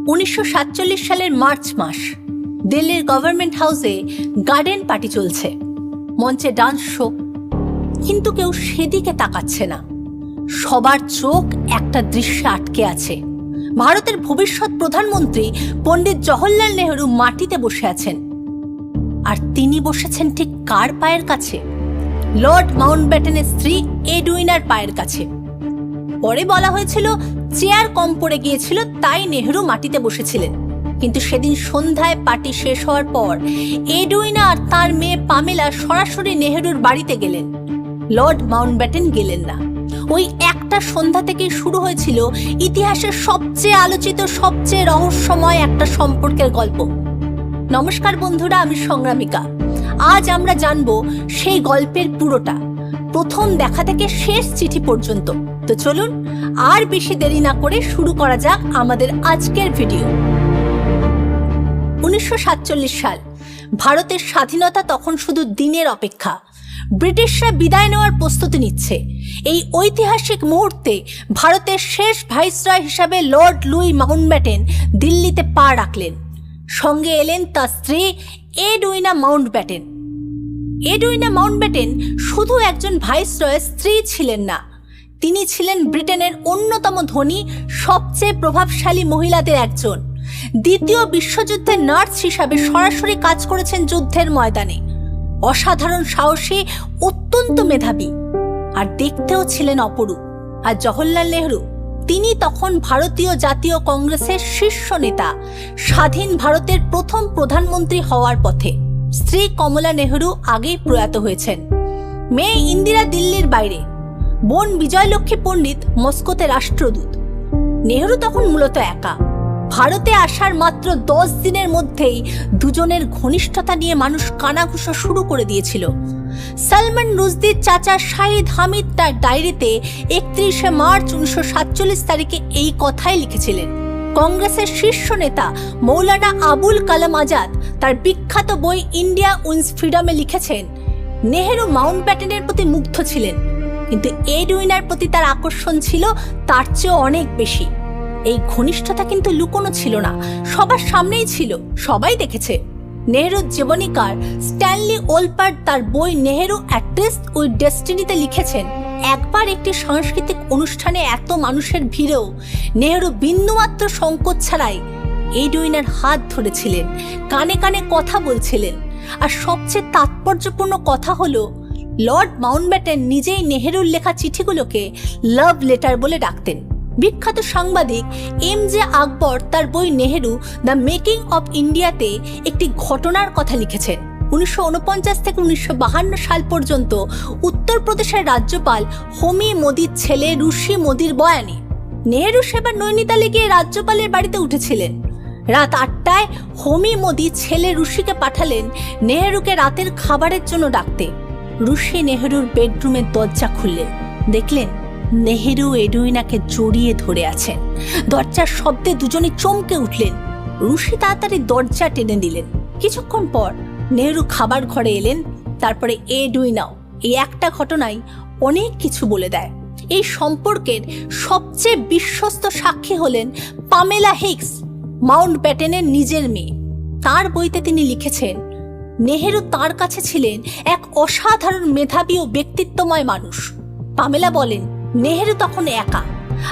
1947 সালের মার্চ মাস দিল্লির গভর্নমেন্ট হাউসে গার্ডেন পার্টি চলছে, মঞ্চে ডান্স শো, কিন্তু কেউ সেদিকে তাকাচ্ছে না। সবার চোখ একটা দৃশ্যে আটকে আছে। ভারতের ভবিষ্যৎ প্রধানমন্ত্রী পণ্ডিত জওহরলাল নেহরু মাটিতে বসে আছেন, আর তিনি বসেছেন ঠিক কার পায়ের কাছে? লর্ড মাউন্টব্যাটেনের স্ত্রী এডুইনার পায়ের কাছে। পরে বলা হয়েছিল চেয়ার কম পড়ে গিয়েছিল, তাই নেহরু মাটিতে বসেছিলেন। কিন্তু সেদিন সন্ধ্যায় পার্টি শেষ হওয়ার পর এডুইনা আর তার মেয়ে পামেলা সরাসরি নেহরুর বাড়িতে গেলেন। লর্ড মাউন্টব্যাটেন গেলেন না। ওই একটা সন্ধ্যা থেকেই শুরু হয়েছিল ইতিহাসের সবচেয়ে আলোচিত, সবচেয়ে রহস্যময় একটা সম্পর্কের গল্প। নমস্কার বন্ধুরা, আমি সংগ্রামিকা। আজ আমরা জানবো সেই গল্পের পুরোটা, প্রথম দেখা থেকে শেষ চিঠি পর্যন্ত। তো চলুন আর বেশি দেরি না করে শুরু করা যাক আমাদের আজকের ভিডিও। 1947 সাল, ভারতের স্বাধীনতা তখন শুধু দিনের অপেক্ষা। ব্রিটিশরা বিদায় নেওয়ার প্রস্তুতি নিচ্ছে। এই ঐতিহাসিক মুহূর্তে ভারতের শেষ ভাইসরয় হিসাবে লর্ড লুই মাউন্টব্যাটেন দিল্লিতে পা রাখলেন। সঙ্গে এলেন তার স্ত্রী এডুইনা মাউন্টব্যাটেন। এডুইনা মাউন্টব্যাটেন শুধু একজন ভাইসরয়ের স্ত্রী ছিলেন না, তিনি ছিলেন ব্রিটেনের অন্যতম ধনী, সবচেয়ে প্রভাবশালী মহিলাদের একজন। দ্বিতীয় বিশ্বযুদ্ধের নার্স হিসাবে সরাসরি কাজ করেছেন যুদ্ধের ময়দানে। অসাধারণ সাহসী, অত্যন্ত মেধাবী, আর দেখতেও ছিলেন অপরূপ। আর জওহরলাল নেহরু, তিনি তখন ভারতীয় জাতীয় কংগ্রেসের শীর্ষ নেতা, স্বাধীন ভারতের প্রথম প্রধানমন্ত্রী হওয়ার পথে। স্ত্রী কমলা নেহরু আগেই প্রয়াত হয়েছেন। মেয়ে ইন্দিরা দিল্লির বাইরে, বোন বিজয়লক্ষ্মী পণ্ডিত মস্কোতে রাষ্ট্রদূত। নেহরু তখন মূলত একা। ভারতে আসার মাত্র 10 দিনের মধ্যেই দুজনের ঘনিষ্ঠতা নিয়ে মানুষ কানাঘুষা শুরু করে দিয়েছিল। সালমান রুশদির চাচা শাহিদ হামিদ তার ডায়েরিতে 31শে মার্চ 1947 তারিখে এই কথাই লিখেছিলেন। কংগ্রেসের শীর্ষ নেতা মৌলানা আবুল কালাম আজাদ তার বিখ্যাত বই ইন্ডিয়া উইন্স ফ্রিডমে লিখেছেন, নেহরু মাউন্টব্যাটেনের প্রতি মুগ্ধ ছিলেন, কিন্তু এডুইনার প্রতি তার আকর্ষণ ছিল তার চেয়েও অনেক বেশি। এই ঘনিষ্ঠতা কিন্তু লুকোনো ছিল না, সবার সামনেই ছিল, সবাই দেখেছে। নেহরুর জীবনীকার স্ট্যানলি ওলপার্ট তার বই নেহরু অ্যাট রিস্ক উইথ ডেস্টিনিতে লিখেছেন, একবার একটি সাংস্কৃতিক অনুষ্ঠানে এত মানুষের ভিড়েও নেহরু বিন্দুমাত্র সংকোচ ছাড়াই এডুইনার হাত ধরেছিলেন, কানে কানে কথা বলছিলেন। আর সবচেয়ে তাৎপর্যপূর্ণ কথা হলো, লর্ড মাউন্টব্যাটেন নিজেই নেহরুর লেখা চিঠিগুলোকে লাভ লেটার বলে ডাকতেন। বিখ্যাত সাংবাদিক এম.জে. আকবর তার বই নেহরু দ্য মেকিং অফ ইন্ডিয়াতে একটি ঘটনার কথা লিখেছেন। 1949 থেকে 1952 সাল পর্যন্ত উত্তরপ্রদেশের রাজ্যপাল হোমি মোদির ছেলে ঋষি মোদির বয়ানে নেহরু সেবার নৈনিতালে গিয়ে রাজ্যপালের বাড়িতে উঠেছিলেন। রাত 8টায় হোমি মোদি ছেলে ঋষিকে পাঠালেন নেহরুকে রাতের খাবারের জন্য ডাকতে। ঋষি নেহরুর বেডরুমের দরজা খুললেন, দেখলেন নেহরু এডুইনাকে জড়িয়ে ধরে আছেন। দরজার শব্দে দুজনে চমকে উঠলেন। ঋষি তাড়াতাড়ি দরজা টেনে দিলেন। কিছুক্ষণ পর নেহরু খাবার ঘরে এলেন। তারপরে এডুইনাও। এই একটা ঘটনাই অনেক কিছু বলে দেয়। এই সম্পর্কের সবচেয়ে বিশ্বস্ত সাক্ষী হলেন পামেলা হিক্স, মাউন্টব্যাটেনের নিজের মেয়ে। তার বইতে তিনি লিখেছেন, নেহরু তার কাছে ছিলেন এক অসাধারণ মেধাবী ও ব্যক্তিত্বময় মানুষ। পামেলা বলেন, নেহরু তখন একা,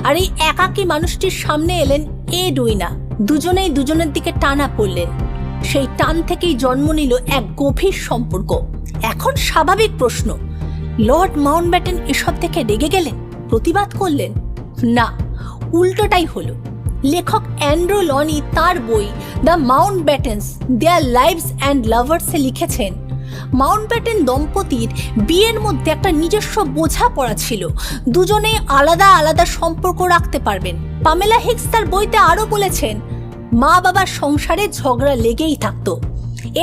আর এই একাকী মানুষটির সামনে এলেন এডুইনা। দুজনেই দুজনের দিকে টানা পড়লেন। সেই টান থেকেই জন্ম নিল এক গভীর সম্পর্ক। এখন স্বাভাবিক প্রশ্ন, লর্ড মাউন্টব্যাটেন এসব থেকে রেগে গেলেন, প্রতিবাদ করলেন? না, উল্টোটাই হলো। লেখক অ্যান্ড্রু লনি তার বই দ্য মাউন্টব্যাটেনস দেয়ার লাইভস অ্যান্ড লাভার্সে লিখেছেন, মাউন্টব্যাটেন দম্পতির বিয়ের মধ্যে একটা নিজস্ব বোঝাপড়া ছিল। দুজনেই আলাদা আলাদা সম্পর্ক রাখতে পারবেন। পামেলা হিক্স তার বইতে আরও বলেছেন, মা বাবার সংসারে ঝগড়া লেগেই থাকতো।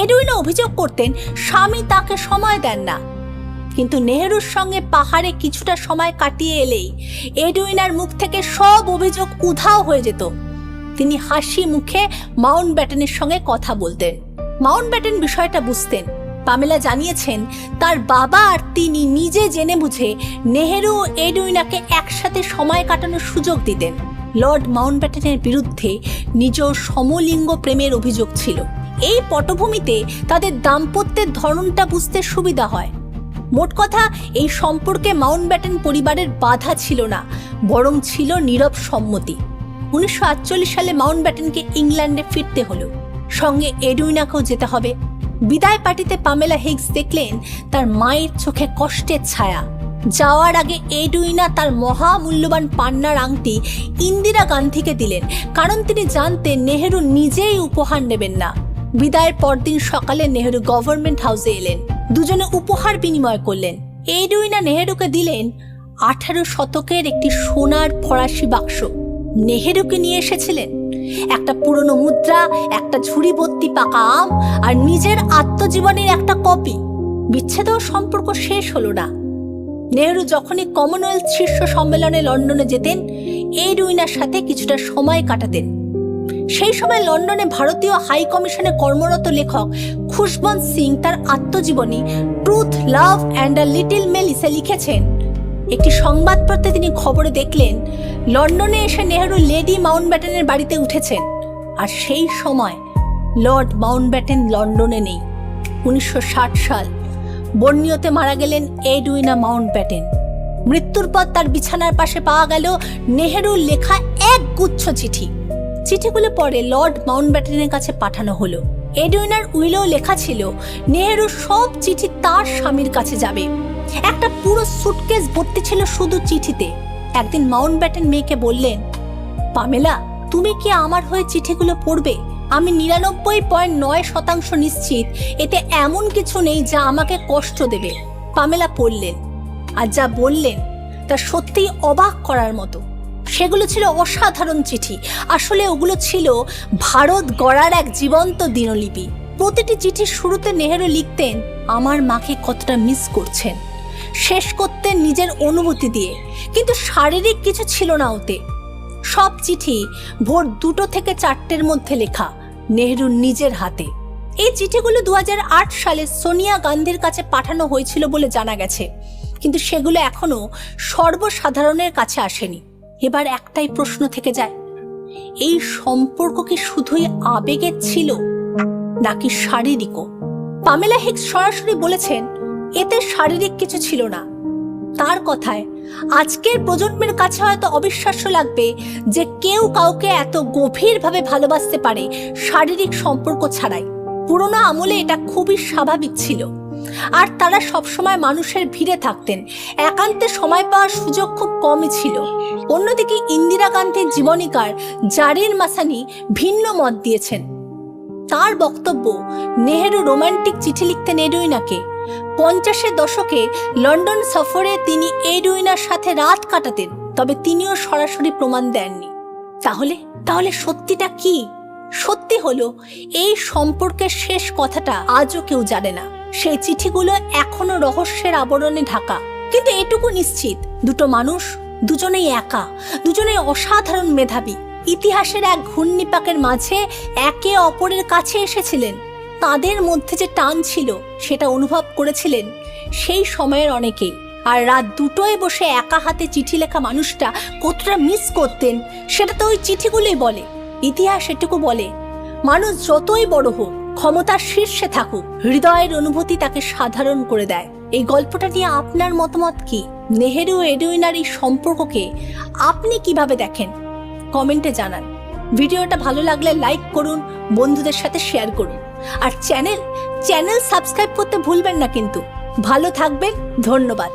এডুইনা অভিযোগ করতেন স্বামী তাকে সময় দেন না। কিন্তু নেহরুর সঙ্গে পাহাড়ে কিছুটা সময় কাটিয়ে এলেই এডুইনার মুখ থেকে সব অভিযোগ উধাও হয়ে যেত। তিনি হাসি মুখে মাউন্টব্যাটেনের সঙ্গে কথা বলতেন। মাউন্টব্যাটেন বিষয়টা বুঝতেন। পামেলা জানিয়েছেন, তার বাবা আর তিনি নিজে জেনে বুঝে নেহরু ও এডুইনাকে একসাথে সময় কাটানোর সুযোগ দিতেন। লর্ড মাউন্টব্যাটেনের বিরুদ্ধে নিজ সমলিঙ্গ প্রেমের অভিযোগ ছিল। এই পটভূমিতে তাদের দাম্পত্যের ধরনটা বুঝতে সুবিধা হয়। মোট কথা, এই সম্পর্কে মাউন্টব্যাটেন পরিবারের বাধা ছিল না, বরং ছিল নীরব সম্মতি। 1948 সালে মাউন্টব্যাটেনকে ইংল্যান্ডে ফিরতে হলো, সঙ্গে এডুইনাকেও যেতে হবে। বিদায় পার্টিতে পামেলা হিগস দেখলেন তার মায়ের চোখে কষ্টের ছায়া। যাওয়ার আগে এডুইনা তার মহামূল্যবান পান্নার আংটি ইন্দিরা গান্ধীকে দিলেন, কারণ তিনি জানতেন নেহেরু নিজেই উপহার নেবেন না। বিদায়ের পরদিন সকালে নেহেরু গভর্নমেন্ট হাউসে এলেন, দুজনে উপহার বিনিময় করলেন। এডুইনা নেহেরুকে দিলেন 18 শতকের একটি সোনার ফরাসি বাক্স। নেহেরুকে নিয়ে এসেছিলেন একটা পুরনো মুদ্রা, একটা ঝুড়ি ভর্তি পাকা আম, আর নিজের আত্মজীবনীর একটা কপি। বিচ্ছেদেও সম্পর্ক শেষ হলো না। নেহেরু যখনই কমনওয়েলথ শীর্ষ সম্মেলনে লন্ডনে যেতেন, এডুইনার সাথে কিছুটা সময় কাটাতেন। সেই সময় লন্ডনে ভারতীয় হাই কমিশনে কর্মরত লেখক খুশবন্ত সিং তার আত্মজীবনী truth, love and a little মেলিসে লিখেছেন। একটি সংবাদপত্রে তিনি খবরে দেখলেন লন্ডনে এসে নেহেরু লেডি মাউন্টব্যাটেনের বাড়িতে উঠেছেন, আর সেই সময় লর্ড মাউন্টব্যাটেন লন্ডনে নেই। 1960 সাল, বর্নিওতে মারা গেলেন এডুইনা মাউন্টব্যাটেন। মৃত্যুর পর তার বিছানার পাশে পাওয়া গেল নেহেরুর লেখা এক গুচ্ছ চিঠি। চিঠিগুলো পরে লর্ড মাউন্টব্যাটেনের কাছে পাঠানো হলো। এডুইনার উইলেও লেখা ছিল নেহেরুর সব চিঠি তার স্বামীর কাছে যাবে। একটা পুরো সুটকেস ভর্তি ছিল শুধু চিঠিতে। একদিন মাউন্টব্যাটেন মেয়েকে বললেন, পামেলা, তুমি কি আমার হয়ে চিঠিগুলো পড়বে? আমি 99.9% নিশ্চিত এতে এমন কিছু নেই যা আমাকে কষ্ট দেবে। পামেলা পড়লেন, আর যা বললেন তা সত্যিই অবাক করার মতো। সেগুলো ছিল অসাধারণ চিঠি। আসলে ওগুলো ছিল ভারত গড়ার এক জীবন্ত দিনলিপি। প্রতিটি চিঠির শুরুতে নেহেরু লিখতেন আমার মাকে কতটা মিস করছেন, শেষ করতেন নিজের অনুভূতি দিয়ে, কিন্তু শারীরিক কিছু ছিল না ওতে। সব চিঠি ভোর 2 থেকে 4টের মধ্যে লেখা, নেহেরুর নিজের হাতে। এই চিঠিগুলো 2008 সালে সোনিয়া গান্ধীর কাছে পাঠানো হয়েছিল বলে জানা গেছে, কিন্তু সেগুলো এখনো সর্বসাধারণের কাছে আসেনি। এবার একটাই প্রশ্ন থেকে যায়, এই সম্পর্ক কি শুধুই আবেগের ছিল নাকি শারীরিকও? পামেলা হিগস সরাসরি বলেছেন এতে শারীরিক কিছু ছিল না। তার কথায়, আজকের প্রজন্মের কাছে হয়তো অবিশ্বাস্য লাগবে যে কেউ কাউকে এত গভীরভাবে ভালোবাসতে পারে শারীরিক সম্পর্ক ছাড়াই। পুরোনো আমলে এটা খুবই স্বাভাবিক ছিল, আর তারা সবসময় মানুষের ভিড়ে থাকতেন। একান্তে সময় পাওয়ার সুযোগ খুব কমই ছিল। অন্যদিকে ইন্দিরা গান্ধীর জীবনীকার জারির মাসানি ভিন্ন মত দিয়েছেন। তার বক্তব্য, নেহেরু রোমান্টিক চিঠি লিখতেন এডুইনাকে। 50-এর দশকে লন্ডন সফরে তিনি এডুইনার সাথে রাত কাটাতেন, তবে তিনিও সরাসরি প্রমাণ দেননি। তাহলে সত্যিটা কি? সত্যি হলো এই সম্পর্কের শেষ কথাটা আজও কেউ জানে না। সেই চিঠিগুলো এখনো রহস্যের আবরণে ঢাকা। কিন্তু এটুকু নিশ্চিত, দুটো মানুষ, দুজনেই একা, দুজনেই অসাধারণ মেধাবী, ইতিহাসের এক ঘূর্ণিপাকের মাঝে একে অপরের কাছে এসেছিলেন। তাদের মধ্যে যে টান ছিল সেটা অনুভব করেছিলেন সেই সময়ের অনেকেই। আর রাত 2টোয় বসে একা হাতে চিঠি লেখা মানুষটা কতটা মিস করতেন সেটা তো ওই চিঠিগুলোই বলে। ইতিহাস এটুকু বলে, মানুষ যতই বড় হোক, ক্ষমতার শীর্ষে থাকুক, হৃদয়ের অনুভূতি তাকে সাধারণ করে দেয়। এই গল্পটা নিয়ে আপনার মতামত কি? নেহেরু এডুইনার এই সম্পর্ককে আপনি কিভাবে দেখেন? কমেন্টে জানান। ভিডিওটা ভালো লাগলে লাইক করুন, বন্ধুদের সাথে শেয়ার করুন, আর চ্যানেল সাবস্ক্রাইব করতে ভুলবেন না কিন্তু। ভালো থাকবেন, ধন্যবাদ।